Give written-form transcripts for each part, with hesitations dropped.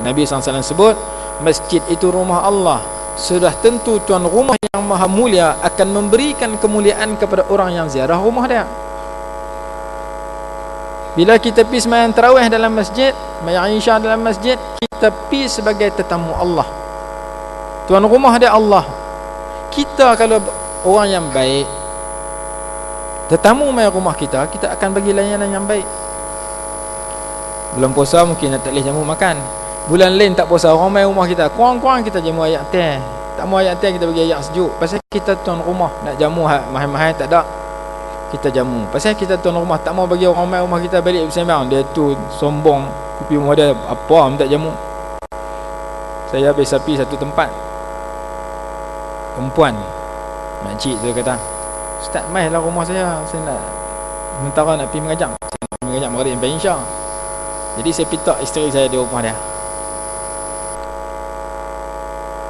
Nabi SAW sebut masjid itu rumah Allah. Sudah tentu tuan rumah yang maha mulia akan memberikan kemuliaan kepada orang yang ziarah rumah dia. Bila kita pergi sembahyang tarawih dalam masjid, sembahyang isya dalam masjid, kita pergi sebagai tetamu Allah. Tuan rumah dia Allah. Kita kalau orang yang baik, tetamu mai rumah kita, kita akan bagi layanan yang baik. Bulan puasa mungkin tak boleh jamu makan. Bulan lain tak puasa, orang mai rumah kita, kurang-kurang kita jamu ayat teh. Tak mau ayat teh, kita bagi ayat sejuk. Pasal kita tuan rumah, nak jamu mahal-mahal tak ada, kita jamu. Pasal kita tuan rumah, tak mau bagi orang mai rumah kita balik bersembang. Dia tu sombong, kopi rumah dia apa minta jamu. Saya habis sapi satu tempat, perempuan, makcik tu kata, "Ustaz, mai lah rumah saya nak sementara nak pergi mengajak. Saya nak pergi mengajak maghrib sampai insya." Jadi saya pitak isteri saya di rumah dia.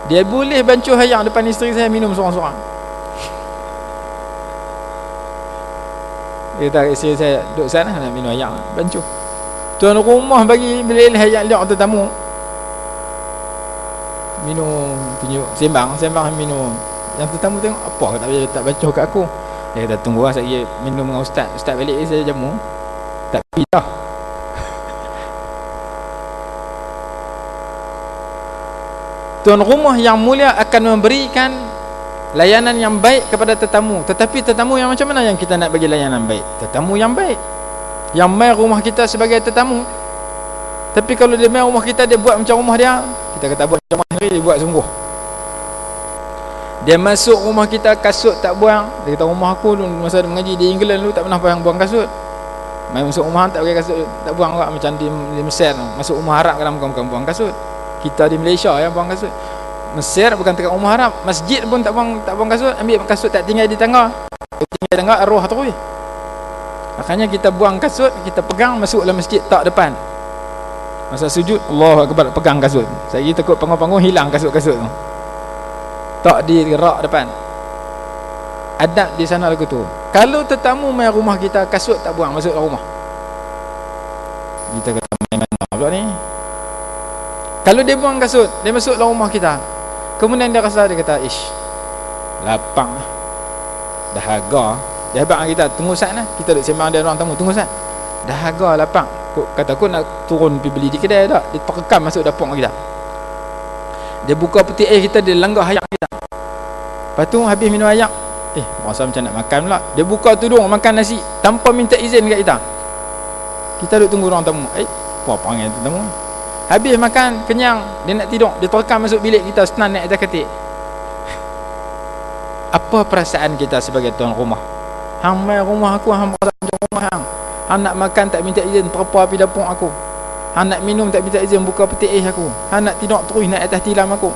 Dia boleh bancuh hayang depan isteri saya minum seorang-seorang. Dia kata isteri saya, "Duduk sana nak minum hayang." Bancuh. Tuan rumah bagi bila hayang liak tetamu, minum tunjuk sembang minum. Yang tetamu tengok, apa tak bancuh kat aku. Dia kata, "Tunggu lah, saya minum dengan ustaz. Ustaz balik saya jamu." Tak pergi dah. Tuan rumah yang mulia akan memberikan layanan yang baik kepada tetamu. Tetapi tetamu yang macam mana yang kita nak bagi layanan baik? Tetamu yang baik, yang mai rumah kita sebagai tetamu. Tapi kalau dia mai rumah kita, dia buat macam rumah dia, kita kata buat macam rumah sendiri, dia buat sungguh. Dia masuk rumah kita, kasut tak buang. Dia kata, rumah aku masa mengaji di England dulu tak pernah buang kasut. Mai masuk rumah tak pakai kasut, tak buang juga. Macam di Mesir, masuk rumah Arab kan bukan buang kasut. Kita di Malaysia yang buang kasut. Mesir bukan dekat rumah Arab, masjid pun tak buang kasut. Ambil kasut tak tinggal di tangga, tinggal di tangga arwah terus. Makanya kita buang kasut, kita pegang masuk dalam masjid tak depan. Masa sujud, Allahu Akbar, pegang kasut. Saya takut panggung-panggung hilang kasut-kasut tu. Tak digerak depan. Adab di sana lagu tu. Kalau tetamu mai rumah kita, kasut tak buang masuk dalam rumah. Kita kata main mana pula ni? Kalau dia buang kasut, dia masuk dalam rumah kita, kemudian dia rasa, dia kata, "Ish, lapang lah, dahaga." Dia habang kita, "Tunggu saat lah." Kita duduk sembang dia orang tamu, "Tunggu saat, dahaga lapang." Kata aku nak turun pergi beli di kedai tak, dia perekam masuk dapur kita. Dia buka peti air kita, dia langgar hayak kita. Lepas tu habis minum hayak, rasa macam nak makan pula. Dia buka tudung makan nasi tanpa minta izin kat kita. Kita duduk tunggu orang tamu. Apa panggil tu tamu? Habis makan, kenyang, dia nak tidur, dia terekam masuk bilik kita, senan naik atas katil. Apa perasaan kita sebagai tuan rumah? Hang mai rumah aku, hang rasa macam rumah hang. Hang nak makan tak minta izin, terpa api dapur aku. Hang nak minum tak minta izin, buka peti air aku. Hang nak tidur terus naik atas tilam aku.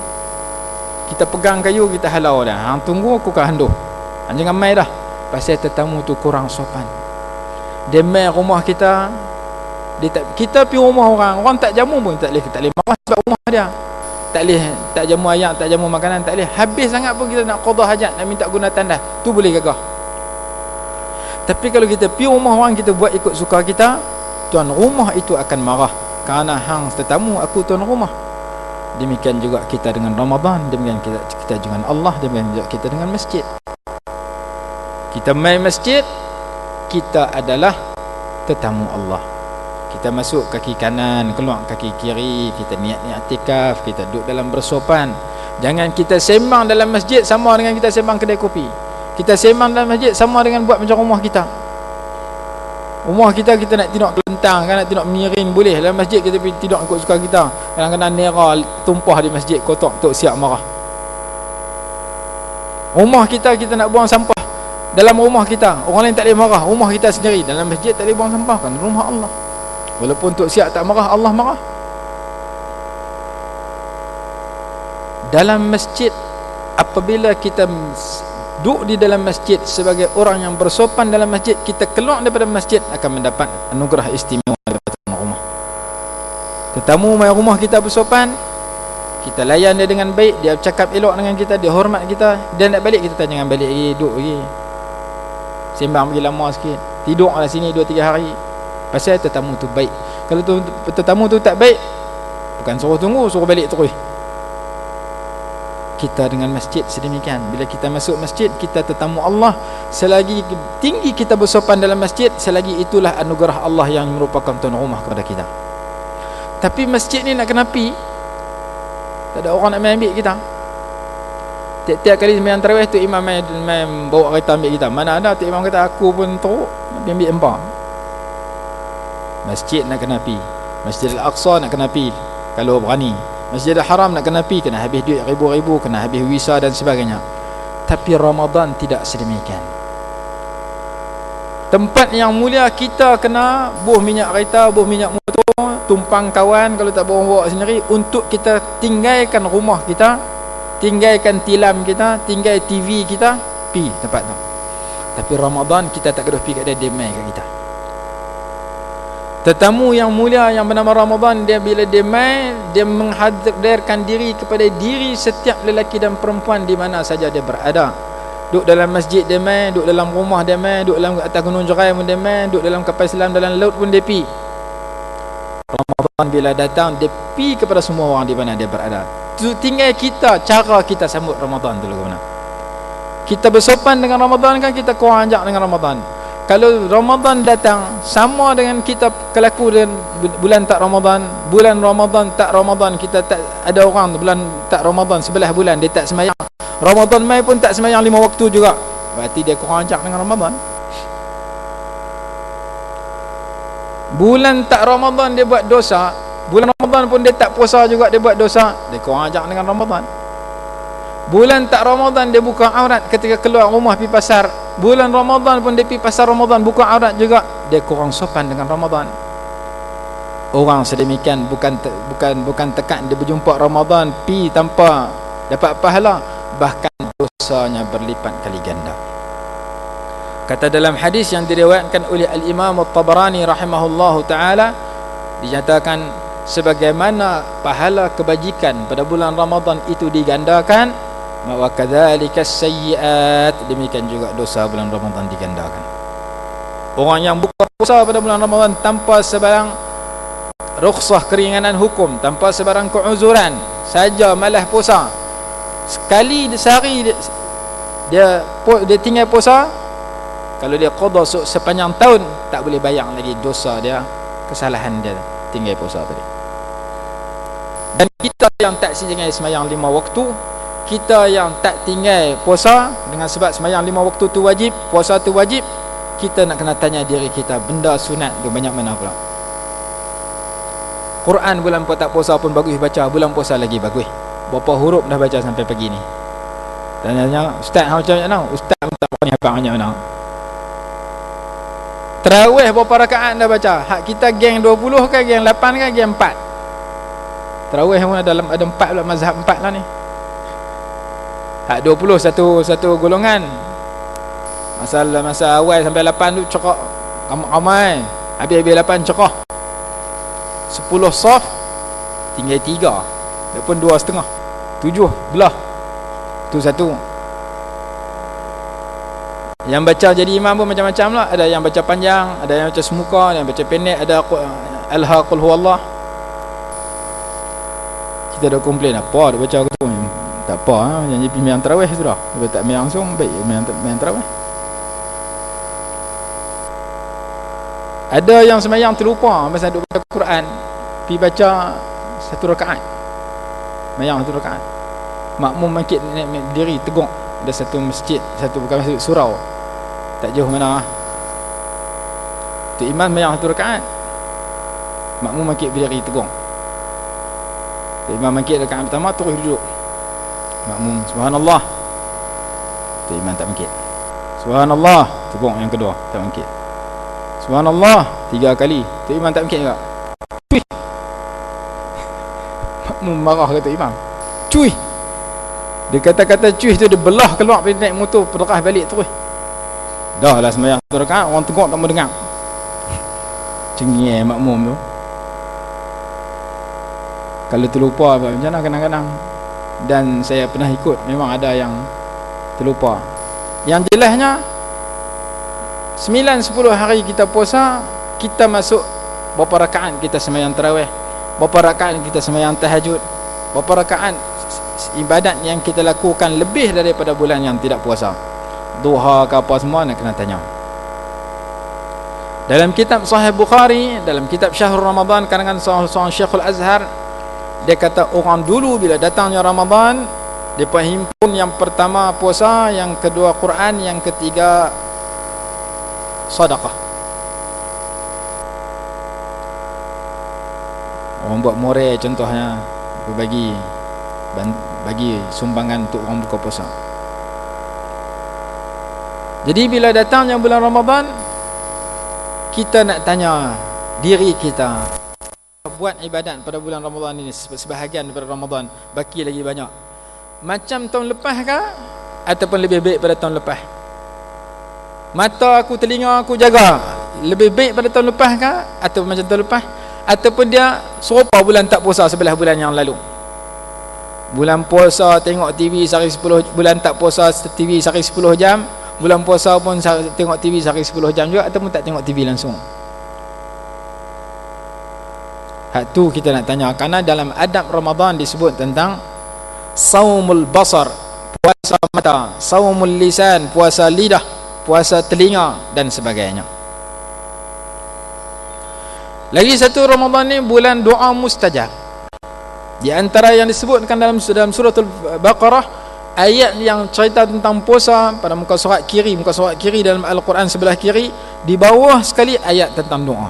Kita pegang kayu, kita halau dah. Hang tunggu aku ke handuh. Hang jangan mai dah. Pasal tetamu tu kurang sopan. Dia mai rumah kita, kita pergi rumah orang tak jamu pun tak boleh marah sebab rumah dia. Tak boleh tak jamu ayam, tak jamu makanan, tak boleh. Habis sangat pun kita nak qada hajat, nak minta guna tandas, tu boleh gagah. Tapi kalau kita pergi rumah orang, kita buat ikut suka kita, tuan rumah itu akan marah. Kerana hang tetamu, aku tuan rumah. Demikian juga kita dengan Ramadan, demikian kita dengan Allah, demikian juga kita dengan masjid. Kita main masjid, kita adalah tetamu Allah. Kita masuk kaki kanan, keluar kaki kiri, kita niat i'tikaf, kita duduk dalam bersopan. Jangan kita sembang dalam masjid sama dengan kita sembang kedai kopi. Kita sembang dalam masjid sama dengan buat macam rumah kita. Rumah kita, kita nak tidur kelentang kan, nak tidur miring boleh. Dalam masjid kita pergi tidur ikut suka kita. Kadang-kadang nera tumpah di masjid, kotak tok siap marah. Rumah kita, kita nak buang sampah dalam rumah kita, orang lain tak boleh marah. Rumah kita sendiri, dalam masjid tak boleh buang sampah, kan rumah Allah. Walaupun Tok Siap tak marah, Allah marah. Dalam masjid, apabila kita duduk di dalam masjid sebagai orang yang bersopan dalam masjid, kita keluar daripada masjid akan mendapat anugerah istimewa daripada rumah. Tetamu mai rumah kita bersopan, kita layan dia dengan baik, dia cakap elok dengan kita, dia hormat kita. Dia nak balik, kita tanya, jangan balik lagi, duduk lagi, sembang pergi lama sikit, tidurlah sini 2-3 hari. Pasal tetamu tu baik. Kalau tetamu tu tak baik, Bukan suruh tunggu, suruh balik terus. Kita dengan masjid sedemikian. Bila kita masuk masjid, kita tetamu Allah. Selagi tinggi kita bersopan dalam masjid, selagi itulah anugerah Allah yang merupakan tuan rumah kepada kita. Tapi masjid ni nak kena pi, tak ada orang nak main ambil kita. Tiap-tiap kali sembahyang tarawih tu imam main bawa kereta ambil kita. Mana ada tu imam kata aku pun teruk nak ambil empat. Masjid nak kena pi. Masjid Al-Aqsa nak kena pi kalau berani. Masjidil Haram nak kena pi, kena habis duit ribu-ribu, kena habis visa dan sebagainya. Tapi Ramadan tidak sedemikian. Tempat yang mulia kita kena buh minyak kereta, buh minyak motor, tumpang kawan kalau tak bawa sendiri untuk kita tinggalkan rumah kita, tinggalkan tilam kita, tinggal TV kita, pi tempat tu. Tapi Ramadan kita tak kena pi kat dia, dia mai kat kita. Tetamu yang mulia yang bernama Ramadan, dia bila dia mai, dia menghadirkan diri kepada diri setiap lelaki dan perempuan di mana saja dia berada. Duduk dalam masjid dia mai, duduk dalam rumah dia mai, duduk dalam atas gunung jerai pun dia mai, duduk dalam kapal selam dalam laut pun dia pi. Ramadan bila datang, dia pi kepada semua orang di mana dia berada. Tinggal kita, cara kita sambut Ramadan dulu ke mana. Kita bersopan dengan Ramadan kan, kita kurang ajak dengan Ramadan. Kalau Ramadan datang sama dengan kita kelaku dengan bulan tak Ramadan, bulan Ramadan tak Ramadan, kita tak ada orang bulan tak Ramadan sebelah bulan dia tak sembahyang, Ramadan mai pun tak sembahyang 5 waktu juga, berarti dia kurang ajak dengan Ramadan. Bulan tak Ramadan dia buat dosa, bulan Ramadan pun dia tak puasa juga, dia buat dosa, dia kurang ajak dengan Ramadan. Bulan tak Ramadan dia buka aurat ketika keluar rumah pergi pasar, bulan Ramadan pun dia pergi pasar Ramadan buka aurat juga, dia kurang sopan dengan Ramadan. Orang sedemikian bukan tekan dia berjumpa Ramadan pi tanpa dapat pahala, bahkan dosanya berlipat kali ganda. Kata dalam hadis yang diriwayatkan oleh Al-Imam At-Tabarani rahimahullahu taala, dinyatakan sebagaimana pahala kebajikan pada bulan Ramadan itu digandakan, wa kadzalika as-sayyi'at, demikian juga dosa bulan Ramadan digandakan. Orang yang buka puasa pada bulan Ramadan tanpa sebarang rukhsah keringanan hukum, tanpa sebarang keuzuran, saja malah puasa sekali sehari dia tinggal puasa, kalau dia qada sepanjang tahun tak boleh bayar lagi dosa dia, kesalahan dia tinggal puasa tadi. Dan kita yang tak tinggal sembahyang 5 waktu, kita yang tak tinggal puasa dengan sebab sembahyang 5 waktu tu wajib, puasa tu wajib, kita nak kena tanya diri kita, benda sunat tu banyak mana pula. Quran bulan tak puasa pun bagus baca, bulan puasa lagi bagus. Berapa huruf dah baca sampai pagi ni? Tanya ustaz hang macam mana? Ustaz tak apa ni hafal banyak mana? Tarawih berapa rakaat dah baca? Hak kita geng 20 ke geng 8 ke geng 4? Tarawih pun ada 4 pula, mazhab 4 lah ni. Hak 20 satu golongan. Masa awal sampai 8 tu cekak ramai. Habis 8 cekah. 10 saf tinggal 3. Dia pun 2,5. 7 belah. Tu satu. Yang baca jadi imam pun macam-macam lah. Ada yang baca panjang, ada yang baca semuka, ada yang baca pendek, ada Alha qul huwallah. Kita dah komplain apa dia baca tu. Tak apa, janji pergi sembahyang tarawih sudah. Kalau tak sembahyang langsung, baik sembahyang tarawih. Ada yang sembahyang terlupa masa duduk baca Quran, pergi baca 1 rakaat. Sembahyang 1 rakaat. Makmum masjid berdiri teguk. Ada satu masjid, bukan masjid, surau. Tak jauh mana. Tu imam sembahyang 1 rakaat. Makmum masjid berdiri teguk. Tu imam masjid rakaat pertama terus duduk. Makmum subhanallah, tu imam tak bangkit. Subhanallah, teguk yang kedua tak bangkit. Subhanallah 3 kali, tu imam tak bangkit juga. Cuy. Makmum marah kata imam, cuy. Dia kata-kata cuy tu dia belah keluar pergi naik motor, perderah balik terus. Dah lah sembahyang 1 rakaat, orang teguk tak mau dengar. Cengih makmum tu. Kalau terlupa macam mana kadang-kadang. Dan saya pernah ikut, memang ada yang terlupa. Yang jelasnya 9-10 hari kita puasa, kita masuk berapa rakaat kita sembahyang tarawih, berapa rakaat kita sembahyang tahajud, berapa rakaat ibadat yang kita lakukan lebih daripada bulan yang tidak puasa, duha ke apa semua, nak kena tanya. Dalam kitab Sahih Bukhari, dalam kitab Syahrul Ramadan karangan seorang Syekhul Azhar, dia kata orang dulu bila datangnya Ramadan, mereka himpun yang pertama puasa, yang kedua Quran, yang ketiga sedekah. Orang buat more contohnya, bagi sumbangan untuk orang buka puasa. Jadi bila datangnya bulan Ramadan, kita nak tanya diri kita, buat ibadat pada bulan Ramadan ini, sebahagian daripada Ramadan, baki lagi banyak, macam tahun lepas ke ataupun lebih baik pada tahun lepas? Mata aku, telinga aku jaga, lebih baik pada tahun lepas ke ataupun macam tahun lepas? Ataupun dia serupa bulan tak puasa sebelah bulan yang lalu? Bulan puasa tengok TV sehari 10, bulan tak puasa TV sehari 10 jam, bulan puasa pun tengok TV sehari 10 jam juga, ataupun tak tengok TV langsung. Hak tu kita nak tanya, kerana dalam adab Ramadan disebut tentang saumul basar, puasa mata, saumul lisan, puasa lidah, puasa telinga dan sebagainya. Lagi satu, Ramadan ni bulan doa mustajab. Di antara yang disebutkan dalam surah Al-Baqarah, ayat yang cerita tentang puasa pada muka surat kiri dalam Al-Quran sebelah kiri, di bawah sekali ayat tentang doa.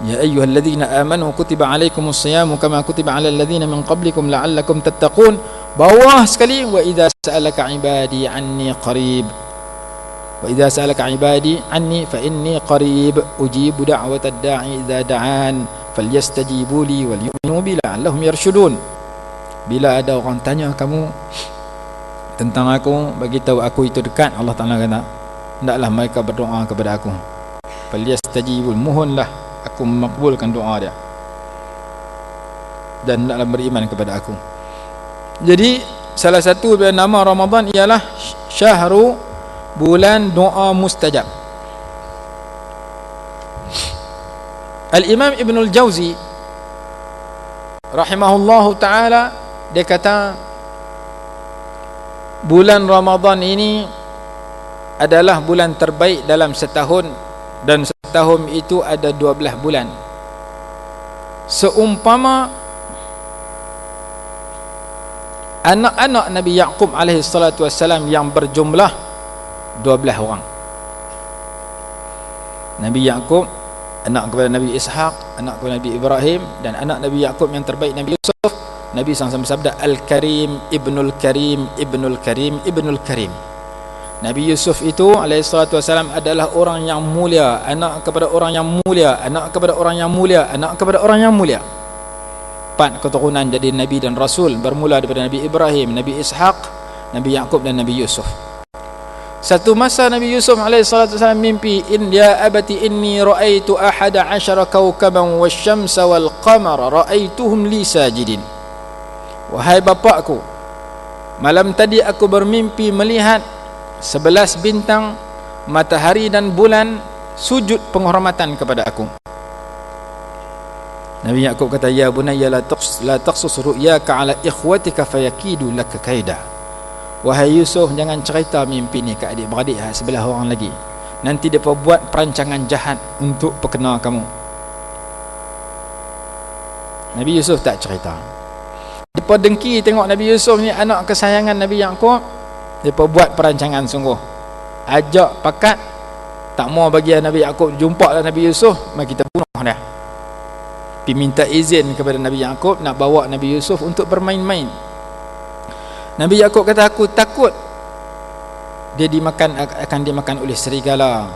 Ya ayyuhalladzina amanu kutiba alaikumus siyamu kama kutiba alal ladzina min qablikum la'allakum tattaqun. Bawah sekali, wa idza sa'alaka ibadi anni qarib, wa idza sa'alaka ibadi anni fa inni qarib ujibu da'watad da'i idza da'an falyastajibu li wal yu'minu bi la'allahum yarshudun. Bila ada orang tanya kamu tentang aku, bagi tahu aku itu dekat. Allah Taala kata, hendaklah mereka berdoa kepada aku. Falyastajibu, mohonlah aku makbulkan doa dia, dan hendaklah beriman kepada aku. Jadi salah satu nama Ramadan ialah syahru, bulan doa mustajab. Al-Imam Ibnul Jauzi rahimahullahu ta'ala, dia kata bulan Ramadan ini adalah bulan terbaik dalam setahun, dan setahun itu ada 12 bulan. Seumpama anak-anak Nabi Yaqub alaihi salatu wassalam yang berjumlah 12 orang. Nabi Yaqub anak kepada Nabi Ishaq, anak kepada Nabi Ibrahim, dan anak Nabi Yaqub yang terbaik Nabi Yusuf. Nabi SAW bersabda, Al-Karim, Ibnul Karim, Ibnul Karim, Ibnul Karim. Nabi Yusuf itu alaihissalatu wassalam adalah orang yang mulia, anak kepada orang yang mulia, anak kepada orang yang mulia, anak kepada orang yang mulia. 4 keturunan jadi Nabi dan Rasul, bermula daripada Nabi Ibrahim, Nabi Ishaq, Nabi Yaqub dan Nabi Yusuf. Satu masa Nabi Yusuf alaihissalatu wassalam mimpi, ya abati inni ra'aitu 11 kawkaban wasyamsa wal qamara ra'aituhum li sajidin. Wahai bapakku, malam tadi aku bermimpi melihat 11 bintang, matahari dan bulan sujud penghormatan kepada aku. Nabi Yaqub kata, ya bunayya la taqsus ru'yaka ala ikhwatika fayakidu laka kaida. Wahai Yusuf, jangan cerita mimpi ni ke adik-beradik sebelah orang lagi, nanti dia buat perancangan jahat untuk perkena kamu. Nabi Yusuf tak cerita. Depa dengki tengok Nabi Yusuf ni anak kesayangan Nabi Yaqub. Depa buat perancangan sungguh, ajak pakat, tak mau bagi Nabi Yaqub jumpa lah Nabi Yusuf, mari kita bunuh dia. Pergi minta izin kepada Nabi Yaqub nak bawa Nabi Yusuf untuk bermain-main. Nabi Yaqub kata, aku takut dia akan dimakan oleh serigala.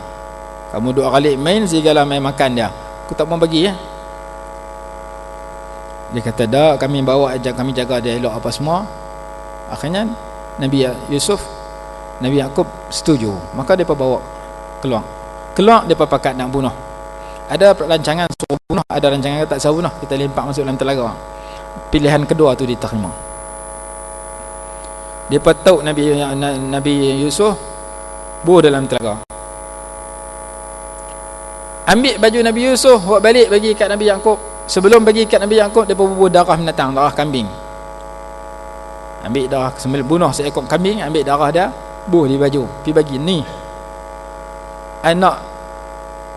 Kamu 2 kali main, serigala main makan dia, aku tak mau bagi ya. Dia kata, dah, kami bawa, kami jaga dia elok apa semua. Akhirnya Nabi Yusuf, Nabi Yaqub setuju, maka mereka bawa keluar mereka pakat nak bunuh. Ada rancangan suruh bunuh, ada rancangan tak suruh bunuh, kita lempak masuk dalam telaga. Pilihan kedua tu diterima. Mereka tahu Nabi Yusuf buh dalam telaga. Ambil baju Nabi Yusuf, buat balik bagi kat Nabi Yaqub. sebelum bagi kat Nabi Yaqub, dia bubuh darah binatang, darah kambing. Ambil darah, bunuh seekor kambing, ambil darah dia, buh di baju, pergi bagi ni. Anak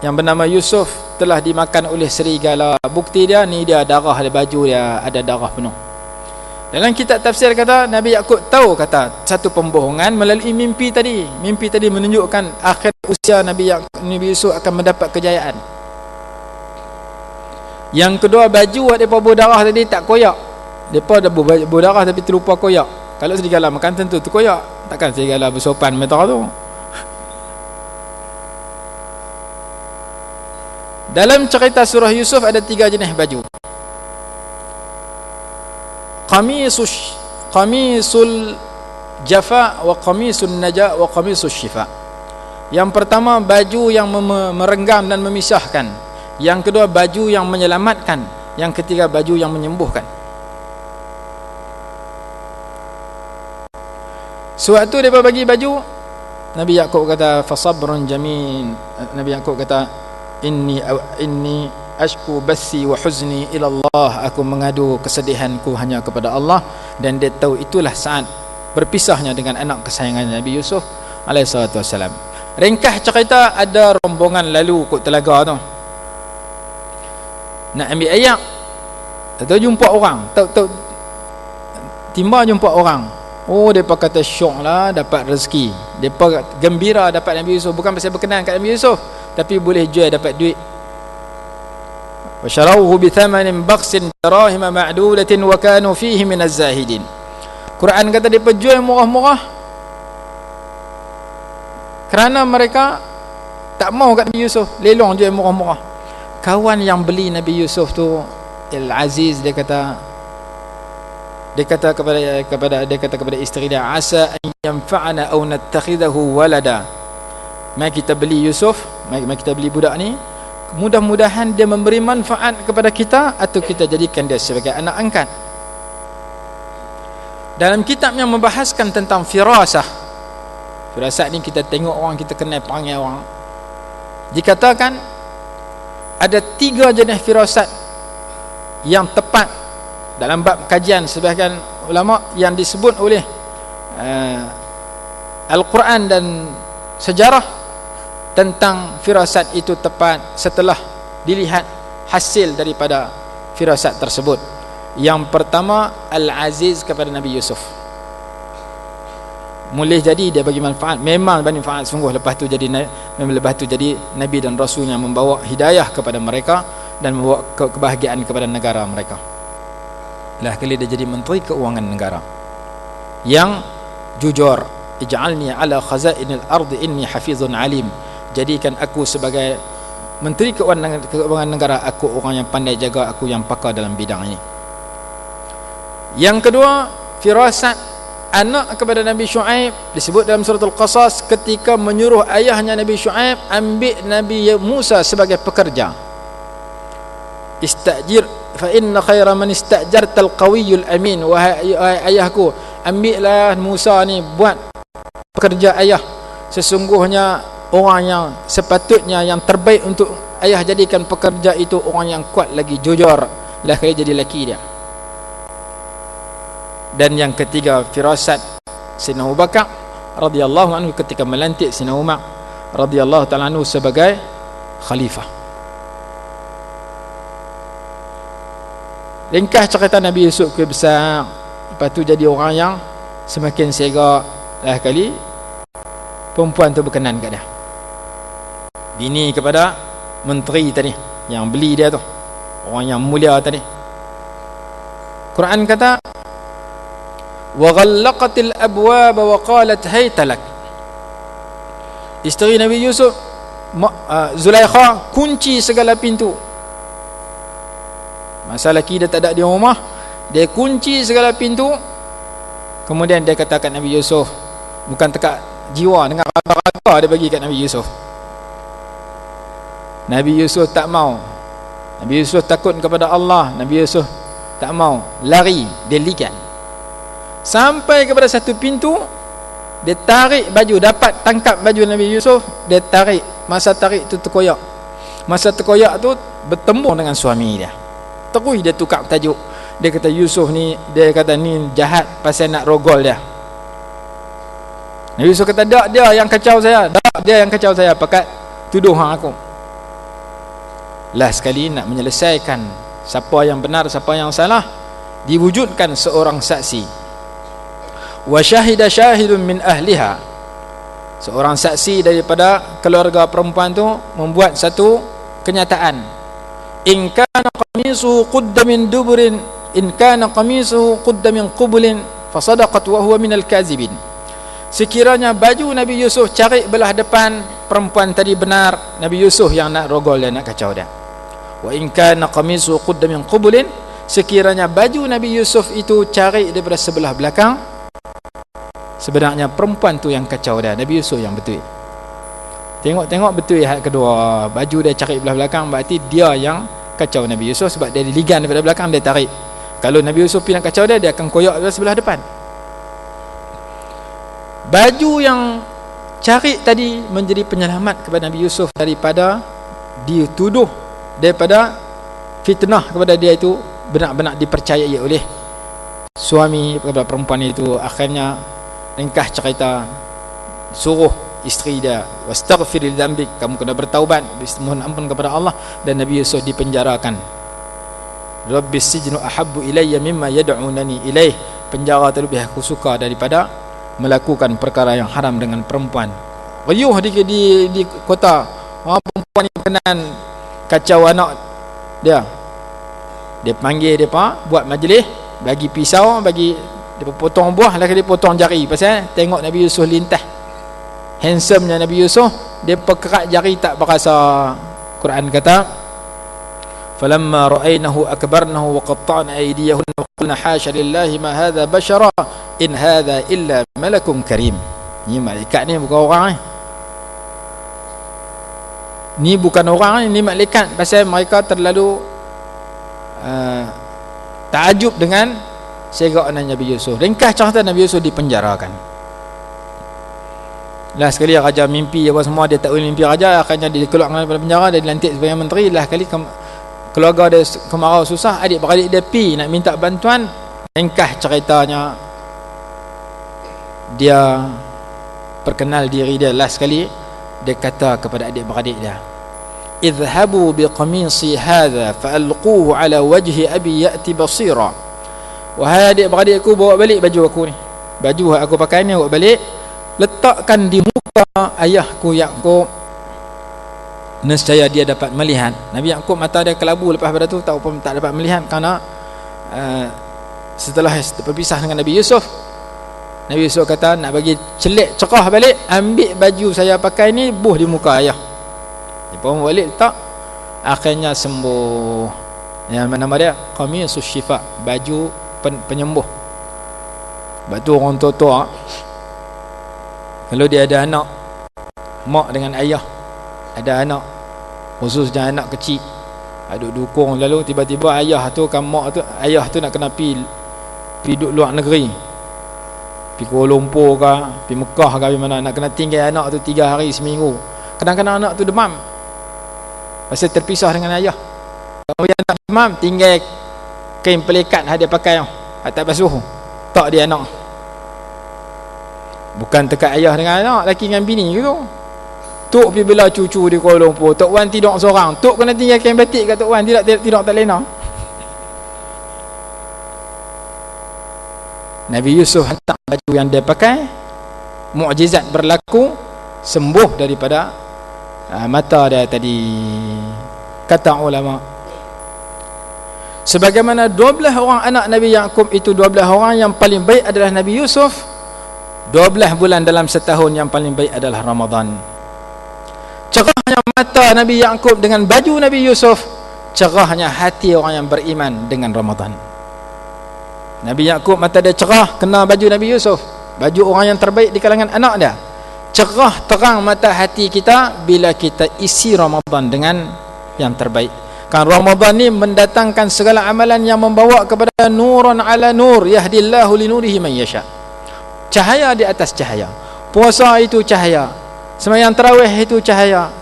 yang bernama Yusuf telah dimakan oleh serigala. Bukti dia ni, dia darah di baju dia, ada darah penuh. Dalam kitab tafsir kata Nabi Yaqub tahu kata satu pembohongan melalui mimpi tadi. Mimpi tadi menunjukkan akhir usia Nabi Yusuf akan mendapat kejayaan. Yang kedua, baju depa berdarah tadi tak koyak. Depa dah berdarah tapi terlupa koyak. Kalau serigala makan tentu terkoyak. Takkan serigala bersopan meter tu. Dalam cerita surah Yusuf ada 3 jenis baju. Qamisul jafa wa qamisul naja wa qamisul shifa. Yang pertama, baju yang merenggam dan memisahkan. Yang kedua, baju yang menyelamatkan. Yang ketiga, baju yang menyembuhkan. Sewaktu dia bagi baju, Nabi Yaqub kata fasabrun jamil. Nabi Yaqub kata inni ashku bassi wa huzni ila Allah. Aku mengadu kesedihanku hanya kepada Allah. Dan dia tahu itulah saat berpisahnya dengan anak kesayangan Nabi Yusuf alaihissalatu wassalam. Ringkas cerita, ada rombongan lalu kot telaga tu, nak ambil ayak. Tahu jumpa orang, tahu timba jumpa orang. Oh, depa kata syok lah dapat rezeki. Depa gembira dapat Nabi Yusuf, bukan pasal berkenan kat Nabi Yusuf, tapi boleh jual dapat duit. Wa syarawhu bi thamanin baqsin darahima ma'dulatin wa kanu fihi minaz zahidin. Quran kata depa jual murah-murah kerana mereka tak mau kat Nabi Yusuf, lelong jual murah-murah. Kawan yang beli Nabi Yusuf tu Al-Aziz, dia kata kepada isteri dia, asa an yanfa'ana aw nattakhidahu walada. Mari kita beli Yusuf, mari kita beli budak ni, mudah-mudahan dia memberi manfaat kepada kita atau kita jadikan dia sebagai anak angkat. Dalam kitab yang membahaskan tentang firasah, firasat ni kita tengok orang, kita kenal perangai orang, dikatakan ada 3 jenis firasat yang tepat dalam bab kajian sebahagian ulama yang disebut oleh Al-Quran dan sejarah tentang firasat itu tepat setelah dilihat hasil daripada firasat tersebut. Yang pertama, Al-Aziz kepada Nabi Yusuf. Boleh jadi dia bagi manfaat, memang bagi manfaat sungguh. Lepas tu jadi Nabi dan Rasul yang membawa hidayah kepada mereka dan membawa kebahagiaan kepada negara mereka. Lah kali dia jadi menteri keuangan negara yang jujur. Ij'alni ala khazainil ardi inni hafizun alim. Jadikan aku sebagai menteri keuangan negara, aku orang yang pandai jaga, aku yang pakar dalam bidang ini. Yang kedua, firasat anak kepada Nabi Shu'aib disebut dalam surah Al-Qasas ketika menyuruh ayahnya Nabi Shu'aib ambil Nabi Musa sebagai pekerja. Istajir fa inna khaira man istajartal qawiyul amin. Wahai ayahku, ambillah Musa ni buat pekerja ayah. Sesungguhnya orang yang sepatutnya yang terbaik untuk ayah jadikan pekerja itu orang yang kuat lagi, jujur, lah kaya jadi laki dia. Dan yang ketiga, firasat Sayyidina Abu Bakar radhiyallahu anhu ketika melantik Sayyidina Umar radhiyallahu ta'ala anhu sebagai khalifah. Ringkas cerita Nabi Yusuf ke besar, lepas tu jadi orang yang semakin segak. Lah kali perempuan tu berkenan kat dia, bini kepada menteri tadi yang beli dia tu, orang yang mulia tadi. Quran kata wa ghallaqatil abwab wa qalat hayta lak. Isteri Nabi Yusuf Zulaikha kunci segala pintu. Masa laki dia tak ada di rumah, dia kunci segala pintu. Kemudian dia katakan Nabi Yusuf, bukan tekak jiwa dengan rata-rata dia bagi kat Nabi Yusuf. Nabi Yusuf tak mau. Nabi Yusuf takut kepada Allah. Nabi Yusuf tak mau, lari, dia likat sampai kepada satu pintu. Dia tarik baju, dapat tangkap baju Nabi Yusuf, dia tarik. Masa tarik tu terkoyak. Masa terkoyak tu bertembung dengan suami dia. Terus dia tukar tajuk. Dia kata Yusuf ni, dia kata ni jahat pasal nak rogol dia. Nabi Yusuf kata tak, dia yang kacau saya. Tak, dia yang kacau saya, pakat tuduh hang aku. Last sekali nak menyelesaikan siapa yang benar, siapa yang salah, diwujudkan seorang saksi. Wa syahida syahidun min ahliha, seorang saksi daripada keluarga perempuan tu membuat satu kenyataan. In kana qamisuhu qudda min duburin, in kana qamisuhu qudda min qubulin fasadaqat wa huwa minal kazibin. Sekiranya baju Nabi Yusuf cari belah depan, perempuan tadi benar, Nabi Yusuf yang nak rogol dia, nak kacau dia. Wa in kana qamisuhu qudda min qubulin, sekiranya baju Nabi Yusuf itu cari daripada sebelah belakang, sebenarnya perempuan tu yang kacau dia, Nabi Yusuf yang betul. Tengok betul ayat kedua, baju dia cari belah belakang, berarti dia yang kacau Nabi Yusuf, sebab dia diligan daripada belakang, dia tarik. Kalau Nabi Yusuf pergi nak kacau dia, dia akan koyak dari sebelah depan. Baju yang cari tadi menjadi penyelamat kepada Nabi Yusuf daripada dituduh, daripada fitnah kepada dia itu benar-benar dipercayai oleh suami kepada perempuan itu. Akhirnya ringkas cerita, suruh isteri dia, wastaghfir li dzambik, kamu kena bertaubat, mohon ampun kepada Allah, dan Nabi Yusuf dipenjarakan. Rabbis sijnu ahabbu ilayya mimma yad'unani ilaih, penjara itu lebih aku suka daripada melakukan perkara yang haram dengan perempuan. Riuh di kota, perempuan yang berkenan kacau anak dia. Dia panggil dia buat majlis, bagi pisau, bagi dia potong buah, lagi dia potong jari, pasal tengok Nabi Yusuf lintah. Handsome-nya Nabi Yusuf, dia perkerat jari tak berasa. Quran kata, falamma ra'aynahu akbarnahu wa qatta'na aydiyahunna wa qulna hasha lillahi ma hadha bashara in hadha illa malakun karim. Ni malaikat ni bukan orang ni. Ni bukan orang ni malaikat, pasal mereka terlalu takjub dengan segaknya Nabi Yusuf. Ringkas cerita, Nabi Yusuf dipenjarakan. Lah sekali raja mimpi apa semua, dia tak boleh mimpi raja, akhirnya dia keluarkan daripada penjara, dia dilantik sebagai menteri. Lah kali keluarga dia kemarau susah, adik-beradik dia pi nak minta bantuan. Ringkas ceritanya, dia perkenal diri dia. Last sekali dia kata kepada adik-beradik dia, idhabu biqamisi hadha fa'alquhu ala wajhi abi ya'ti basira. Wahai adik-beradik aku, bawa balik baju aku ni, baju aku pakai ni, bawa balik, letakkan di muka ayahku Yaqub, nescaya dia dapat melihat. Nabi Yaqub mata dia kelabu lepas pada tu, tak pun tak dapat melihat, kerana setelah berpisah dengan Nabi Yusuf, Nabi Yusuf kata nak bagi celik cerah balik, ambil baju saya pakai ni, buh di muka ayah. Dia pun balik letak, akhirnya sembuh. Yang nama dia qamisus syifa, baju penyembuh. Sebab tu orang tua-tua kalau dia ada anak, mak dengan ayah ada anak, khususnya anak kecil, aduk dukung, lalu tiba-tiba ayah tu kan, mak tu, ayah tu nak kena pi duduk luar negeri, pi Kuala Lumpur ke, pi Mekah ke, pi mana, nak kena tinggal anak tu 3 hari seminggu. Kadang-kadang anak tu demam pasal terpisah dengan ayah. Kalau dia anak demam, tinggal kain pelikat dia pakai, tak basuh, tak dia anak. Bukan tekat ayah dengan anak, laki dengan bini gitu. Tok pergi bela cucu di Kuala Lumpur, Tok Wan tidur seorang, Tok kena tinggal kain batik kat Tok Wan, tidak tak lena. Nabi Yusuf hantar baju yang dia pakai, mukjizat berlaku, sembuh daripada mata dia tadi. Kata ulama, sebagaimana 12 orang anak Nabi Yaqub itu, 12 orang yang paling baik adalah Nabi Yusuf. 12 bulan dalam setahun yang paling baik adalah Ramadan. Cerahnya mata Nabi Yaqub dengan baju Nabi Yusuf, cerahnya hati orang yang beriman dengan Ramadan. Nabi Yaqub mata dia cerah kena baju Nabi Yusuf, baju orang yang terbaik di kalangan anak dia. Cerah terang mata hati kita bila kita isi Ramadan dengan yang terbaik. Kan Ramadan ni mendatangkan segala amalan yang membawa kepada nurun ala nur, yahdillahu linurihi man yasha. Cahaya di atas cahaya. Puasa itu cahaya, sembahyang tarawih itu cahaya,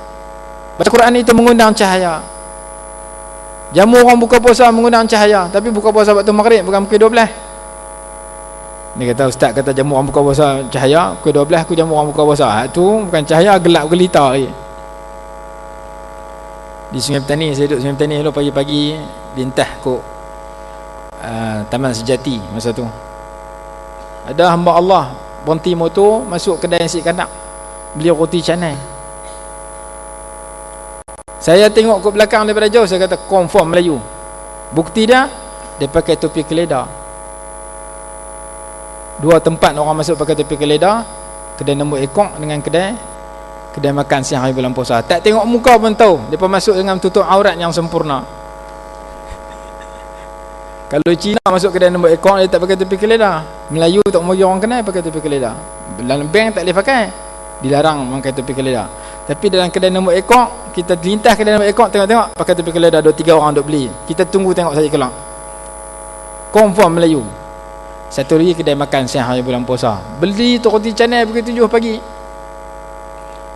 baca Quran itu mengundang cahaya. Jamu orang buka puasa menggunakan cahaya, tapi buka puasa waktu maghrib bukan pukul 12. Dia kata, ustaz kata jamu orang buka puasa cahaya, pukul 12 aku jamu orang buka puasa. Tu bukan cahaya, gelap gelita lagi. Di Sungai Petani, saya duduk Sungai Petani dulu pagi-pagi, bintah kok Taman Sejati masa tu. Ada hamba Allah berhenti motor masuk kedai nasi kanak, beli roti canai. Saya tengok ke belakang daripada jauh, saya kata confirm Melayu. Bukti dia pakai topi keledar. Dua tempat orang masuk pakai topi keledar, kedai nombor ekor dengan kedai makan siang hari bulan puasa. Tak tengok muka pun tahu depa masuk dengan tutup aurat yang sempurna. Kalau Cina masuk kedai nombor ekor, dia tak pakai topi keledar. Melayu tak mau orang kenal pakai topi keledar. Dalam bank tak boleh pakai, dilarang pakai topi keledar. Tapi dalam kedai nombor ekor, kita lintas kedai nombor ekor, tengok-tengok pakai topi keledar, ada 3 orang duk beli. Kita tunggu tengok saja kelak. Confirm Melayu. Satu lagi kedai makan siang hari bulan puasa, beli tu roti canai pukul 7 pagi.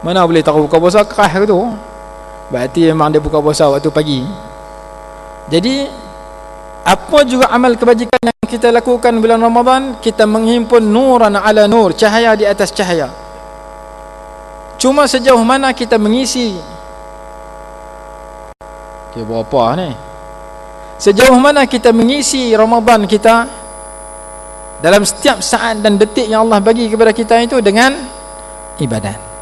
Mana boleh tahu buka puasa kerah ke tu? Berarti memang dia buka puasa waktu pagi. Jadi apa juga amal kebajikan yang kita lakukan bulan Ramadan, kita menghimpun nuran ala nur, cahaya di atas cahaya. Cuma sejauh mana kita mengisi, dia buat apa ni? Sejauh mana kita mengisi Ramadan kita dalam setiap saat dan detik yang Allah bagi kepada kita itu dengan ibadat.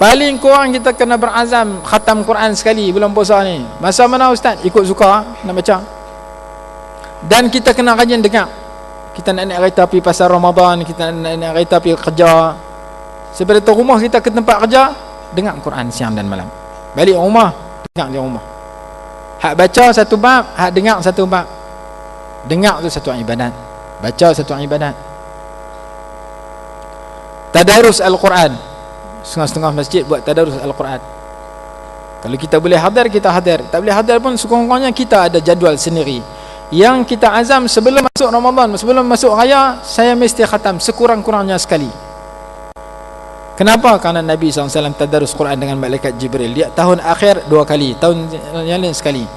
Paling kurang kita kena berazam khatam Quran sekali bulan puasa ni. Masa mana ustaz? Ikut suka nak baca. Dan kita kena rajin dengar. Kita nak naik kereta pergi pasar Ramadan, kita nak naik kereta pergi kerja. Sebelum tu rumah kita ke tempat kerja, dengar Quran siang dan malam. Balik rumah, dengar di rumah. Hak baca satu bab, hak dengar satu bab. Dengar tu satu ibadat, baca satu ibadat. Tadarus Al-Quran, setengah-setengah masjid buat tadarus Al-Quran. Kalau kita boleh hadir, kita hadir. Tak boleh hadir pun sekurang-kurangnya kita ada jadual sendiri yang kita azam sebelum masuk Ramadan, sebelum masuk raya, saya mesti khatam sekurang-kurangnya sekali. Kenapa? Kerana Nabi SAW tadarus Quran dengan malaikat Jibril. Dia tahun akhir 2 kali, tahun yang lain sekali.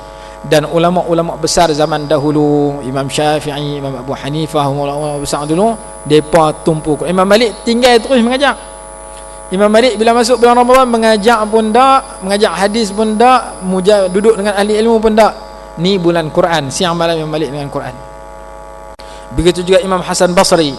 Dan ulama-ulama besar zaman dahulu, Imam Syafi'i, Imam Abu Hanifah, ulama besar dulu, mereka tumpu. Imam Malik tinggal terus mengajar. Imam Malik bila masuk bulan Ramadan mengajar pun tak, mengajar hadis pun tak, duduk dengan ahli ilmu pun tak. Ni bulan Quran, siang malam Imam Malik dengan Quran. Begitu juga Imam Hasan Basri,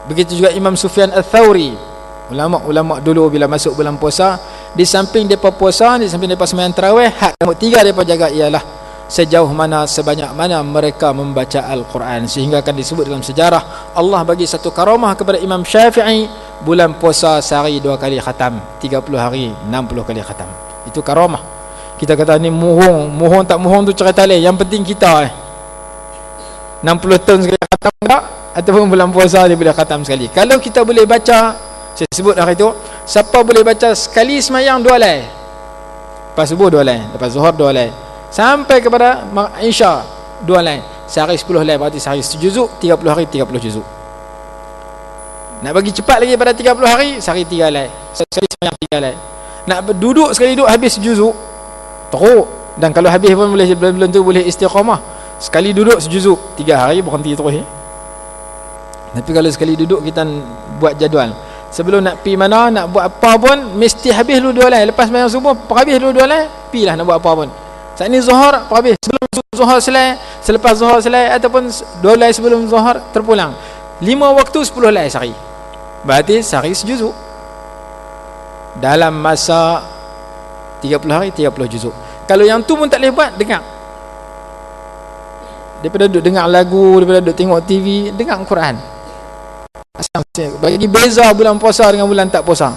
begitu juga Imam Sufyan Al-Thawri. Ulama-ulama dulu bila masuk bulan puasa, di samping mereka puasa, di samping mereka sembahyang tarawih, hak nombor 3 mereka jaga ialah sejauh mana, sebanyak mana mereka membaca Al-Quran. Sehingga akan disebut dalam sejarah, Allah bagi satu karamah kepada Imam Syafi'i, bulan puasa sehari 2 kali khatam, 30 hari 60 kali khatam. Itu karamah. Kita kata ni mohon tak mohon tu cerita lain. Yang penting kita 60 tahun sekali khatam tak, ataupun bulan puasa dia boleh khatam sekali. Kalau kita boleh baca, saya sebut hari itu, siapa boleh baca sekali semayang 2 helai, lepas subuh 2 helai, lepas zuhur 2 helai, sampai kepada Isya 2 helai, sehari 10 helai, berarti sehari sejuzuk, 30 hari 30 juzuk. Nak bagi cepat lagi pada 30 hari, sehari 3 helai, sekali semayang 3 helai. Nak duduk sekali duduk habis sejuzuk, teruk. Dan kalau habis pun boleh, belum tu boleh istiqamah. Sekali duduk sejuzuk, 3 hari berhenti terus. Tapi kalau sekali duduk kita buat jadual, sebelum nak pi mana, nak buat apa pun mesti habis dulu 2 helai. Lepas sembahyang subuh habis dulu 2 helai, pilah nak buat apa pun. Saat ni zuhur habis, sebelum zuhur selesai, selepas zuhur selesai, ataupun 2 helai sebelum zuhur terpulang. 5 waktu 10 helai sehari, berarti sehari sejuzuk. Dalam masa 30 hari 30 juzuk. Kalau yang tu pun tak boleh buat, dengar. Daripada duduk dengar lagu, daripada duduk tengok TV, dengar Quran. Bagi beza bulan puasa dengan bulan tak puasa.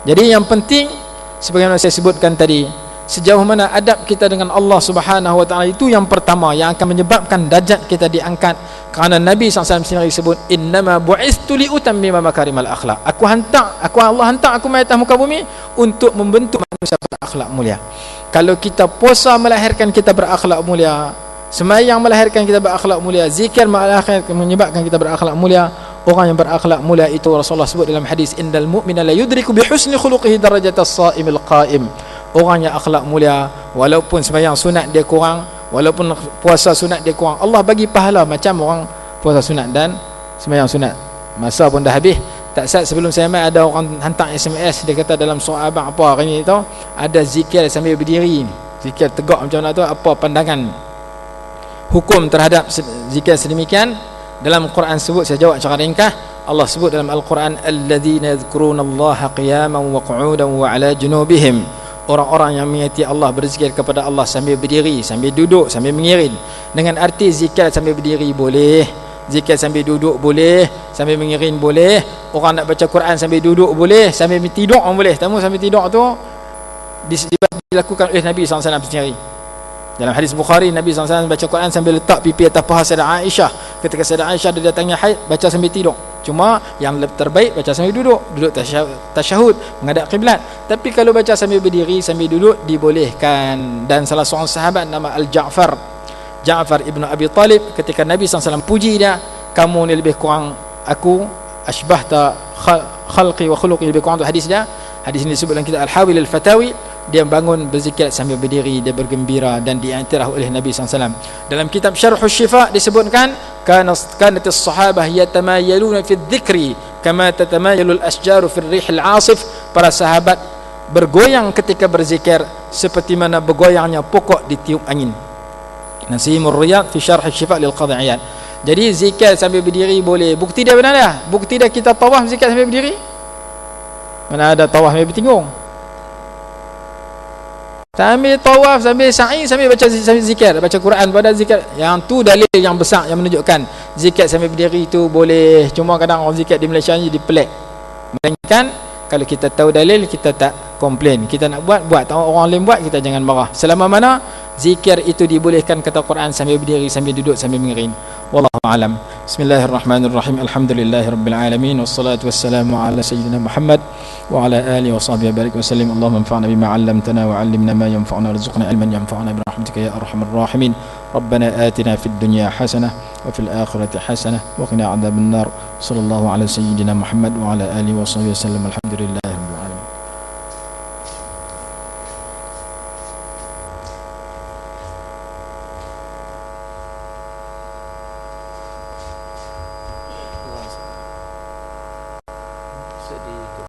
Jadi yang penting, sebagaimana saya sebutkan tadi, sejauh mana adab kita dengan Allah Subhanahu Wa Taala, itu yang pertama yang akan menyebabkan darjat kita diangkat. Kerana Nabi SAW sendiri sebut, innama bu'istu liutammima makarimal akhlak. Allah hantar aku mai atas muka bumi untuk membentuk manusia berakhlak mulia. Kalau kita puasa melahirkan kita berakhlak mulia, sembahyang melahirkan kita berakhlak mulia, zikir melahirkan menyebabkan kita berakhlak mulia. Orang yang berakhlak mulia itu Rasulullah sebut dalam hadis, innal mu'mina la yudriku bihusni khuluqihi darajatas sha'imil qa'im. orang yang akhlak mulia, walaupun sembahyang sunat dia kurang, walaupun puasa sunat dia kurang, Allah bagi pahala macam orang puasa sunat dan sembahyang sunat. Masa pun dah habis. Tak saat sebelum saya mai ada orang hantar SMS, dia kata dalam surah abang apa hari ni tu ada zikir sambil berdiri ni. Zikir tegak macam mana tu, apa pandangan hukum terhadap zikir sedemikian? Dalam Quran sebut, saya jawab secara ringkas. Allah sebut dalam Al-Quran, alladzina yadhkurunallaha qiyaman wa qu'udan wa 'ala junubihim. Orang-orang yang mengingati Allah, berzikir kepada Allah sambil berdiri, sambil duduk, sambil mengiring. Dengan arti zikir sambil berdiri boleh, zikir sambil duduk boleh, sambil mengiring boleh, orang nak baca Quran sambil duduk boleh, sambil tidur pun boleh. Tamu sambil tidur tu dilakukan oleh Nabi SAW sendiri. Dalam hadis Bukhari, Nabi SAW baca Quran sambil letak pipi atas paha Sayyidah Aisyah. Ketika Sayyidah Aisyah dia datangnya haid, baca sambil tidur. Cuma yang lebih terbaik baca sambil duduk, duduk tasyahud, menghadap kiblat. Tapi kalau baca sambil berdiri, sambil duduk dibolehkan. Dan salah seorang sahabat nama Al-Ja'far, Ja'far ibnu Abi Talib, ketika Nabi SAW puji dia, kamu ni lebih kurang aku, ashbahta khalqi wa khuluqi, lebih kurang tu hadis dia. Hadis ini disebut dalam kitab Al-Hawil Al-Fatawi. Dia bangun berzikir sambil berdiri, dia bergembira dan diiktiraf oleh Nabi SAW. Dalam kitab Syarhus Syifa disebutkan, kanatis sahabah yatamayaluna fi dzikri kama tatamayalul asjaru fi ar-rih al-asif. Para sahabat bergoyang ketika berzikir seperti mana bergoyangnya pokok ditiup angin. Nasimur Riyad fi Syarh Syifa lil Qadhi Iyad. Jadi zikir sambil berdiri boleh. Bukti dia mana dia? Bukti dia kita tawaf zikir sambil berdiri? Mana ada tawaf sambil bertinggung? Sambil tawaf, sambil sa'i, sambil baca sambil zikir, baca Quran pada zikir. Yang tu dalil yang besar yang menunjukkan zikir sambil berdiri itu boleh. Cuma kadang orang zikir di Malaysia ni dipelek. Melainkan kalau kita tahu dalil, kita tak komplain. Kita nak buat, buat. Orang lain buat, kita jangan marah. Selama mana zikir itu dibolehkan, kata Quran, sambil berdiri, sambil duduk, sambil mengiring. Wallahu a'lam. Bismillahirrahmanirrahim. Alhamdulillahirabbil alamin, wassalatu wassalamu ala sayyidina Muhammad wa ala alihi wa sahbihi barik wa sallim. Allahumma anfa'na bima 'allamtana wa 'allimna ma yanfa'una warzuqna ilman yanfa'una bi rahmatika ya arhamar rahimin. Rabbana atina fid dunya hasanah wa fil akhirati hasanah wa qina 'adzaban nar. Sallallahu ala sayyidina Muhammad wa ala alihi wa sahbihi wasallam. Alhamdulillah.